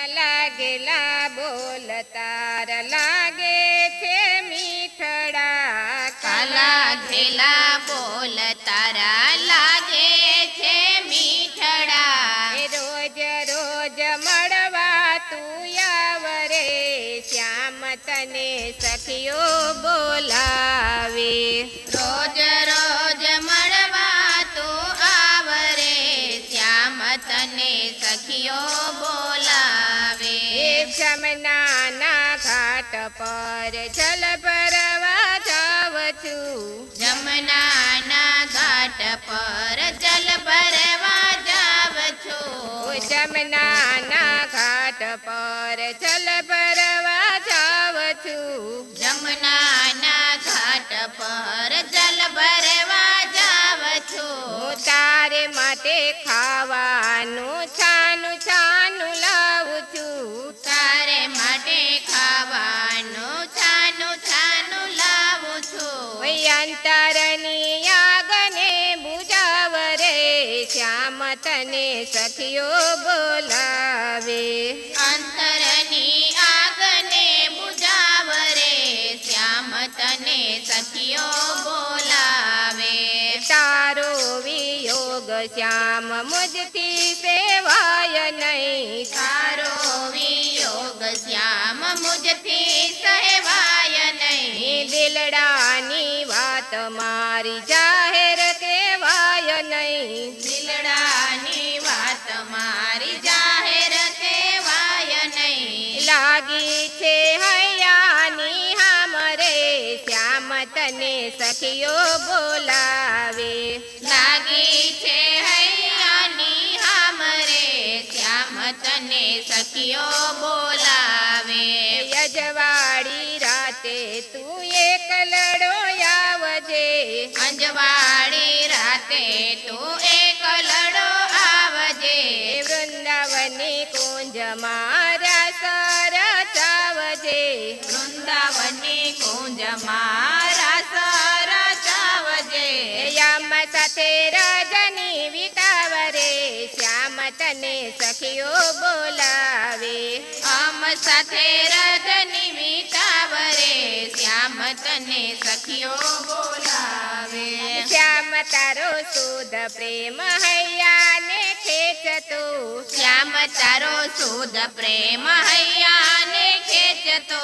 લાગેલા બોલ તાર લાગે છે મીઠડા લાગેલા બોલ તારા લાગે છે મીઠડા રોજ રોજ મળવા તું આવરે શ્યામ તને સખીઓ બોલાવે રોજ રોજ મળવા તું આવરે શ્યામ તને સખીઓ બોલાવે જમનાના ઘાટ પર જલ ભરવા જાવ છું જમનાના ઘાટ પર જલ ભરવા જાવ છું જમનાના ઘાટ પર જલ ભરવા જાવ છું જમનાના ઘાટ પર જલ ભરવા જાવ છું તારે માટે ખાવાનું છાનું છાનું લાવું છું તારે માટે ખાવાનું છાનું છાનું લાવું છું અંતરની આગને બુજાવ રે શ્યામ તને સખીઓ બોલાવે અંતરની આગને બુજાવ રે શ્યામ તને સખીઓ બોલાવે તારો વિયોગ શ્યામ મુજથી સેવાય નહીં તારો વિયોગ શ્યામ મુજથી સહેવાય નહીં દિલડાની વાત મારી જાહેર કહેવાય નહીં દિલડાની વાત મારી જાહેર કહેવાય નહીં લાગી છે હૈયાની હામરે શ્યામ તને સખીઓ બોલાવે લાગી છે હૈયાની હામરે શ્યામ તને સખીઓ બોલાવે યજવાડી રાતે તું એકલડો આવજે અંજવાળી રાતે તું એકલડો આવજે વૃંદાવની કુંજ મારા સર ચાવજે વૃંદાવની કુંજ મારા સર ચાવજે યામ સાથે રજની વિતાવરે શ્યામ તને સખીઓ બોલાવે આમ સાથે રજની વિતાવરે શ્યામ તને સખીઓ બોલાવે શ્યામ તારો શુદ્ધ પ્રેમ હૈયાને ખેંચતો શ્યામ તારો શુદ્ધ પ્રેમ હૈયાને ખેંચતો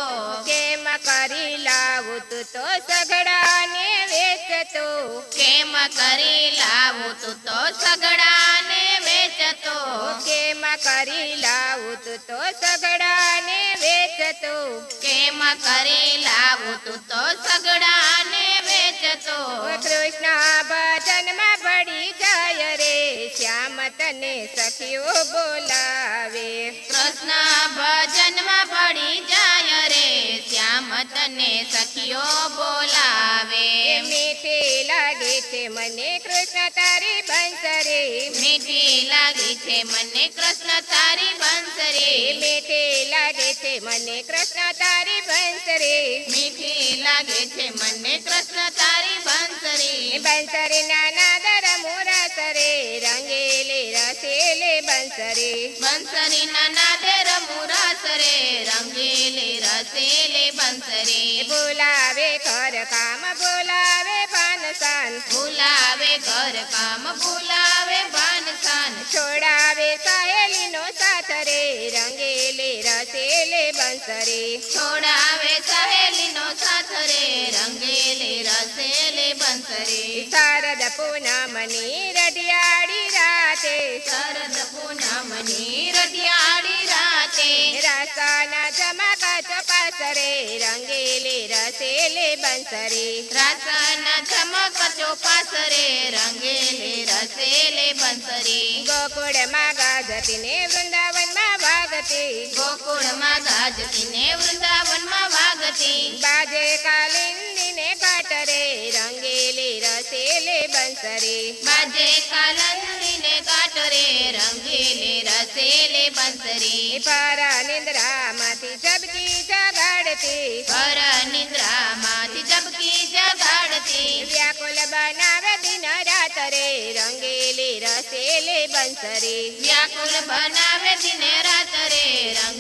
કેમ કરી લાવું તું તો સગડાને વેચતો કેમ કરી લાવું તું તો સગડાને વેચતો કેમ કરી લાવું તું તો સગડાને વેચતો કેમ કરી લાવું તું તો સગડાને વેચતો કૃષ્ણ ભજનમાં પડી જાય રે શ્યામ તને સખીઓ બોલાવે કૃષ્ણ ભજનમાં પડી જાય રે શ્યામ તને સખીઓ બોલાવે મીઠી લાગે છે મને કૃષ્ણ તારી બંસરે મીઠી લાગે છે મને કૃષ્ણ તારી બંસરે મીઠી લાગે છે મને કૃષ્ણ તારી બંસરે મીઠી લાગે છે મને કૃષ્ણ તારી બંસરે બંસરે નાના દર મોરા સરે રંગેલે રસેલે બંસરે બંસરી નાના દેર મુરાસરે રંગેલે રસેલે બંસરે બોલાવે ઘર કામ બોલાવે ભાનસાન બોલાવે ઘર કામ બોલાવે ભાનસાન છોડાવે સહેલીનો સાથ રે રંગેલે રસેલે બંસરે છોડાવે સહેલીનો સાથ રે રંગેલે રસેલે બંસરે શારદ પૂનમની રઢિયાળી રાતે શરદ પૂનમની રઢિયાળી રાતે રાસાના ચમકા ચોપાસ રે રંગેલે રસેલે બંસરે રાસના ચમક ચોપાસરે રંગેલે રસેલે બંસરે ગોકુળમાં ગાજતીને વૃંદાવનમાં વાગતી ગોકુળમાં ગાજતીને વૃંદાવનમાં વાગતી બાજે કાલિંદીને ઘાટ રે રંગેલે રસેલે બંસરે બાજે કાલંદીને ઘાટ રે રંગેલે રસેલે બંસરે પર નિંદ્રામાંથી ઝબકી જગાડતી પર નિદ્રામાંથી ઝબકી જગાડતી વ્યાકુલ બનાવે દિન રાત રે રંગેલે રસેલે બંસરે વ્યાકુલ બનાવે દિને રાત રે રંગ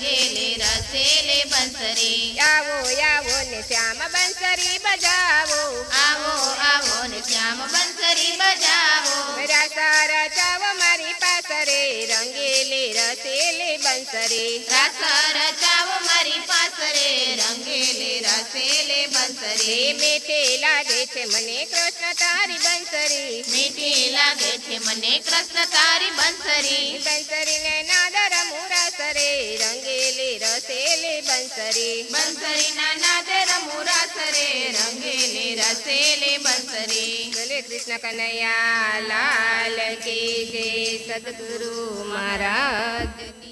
બંસરી આવો આવો ને શ્યામ બંસરી બજાવો આવો આવો ને શ્યામ બંસરી બજાવો રાસા રચાવો મારી પાસરે રંગેલી રસેલી બંસરી રાસ રચાવો મારી પાસરે રંગેલે રસેલે બંસરી મીઠી લાગે છે મને કૃષ્ણ તારી બંસરી મીઠી લાગે છે મને કૃષ્ણ તારી બંસરી બંસરીને નાદર મુરાસરે રંગેલી રસેલી બંસરી બંસરીના નાદે રમુ રાસરે રંગેલે રસેલે બંસરી બોલે કૃષ્ણ કનૈયા લાલ કી જય સદગુરુ મહારાજ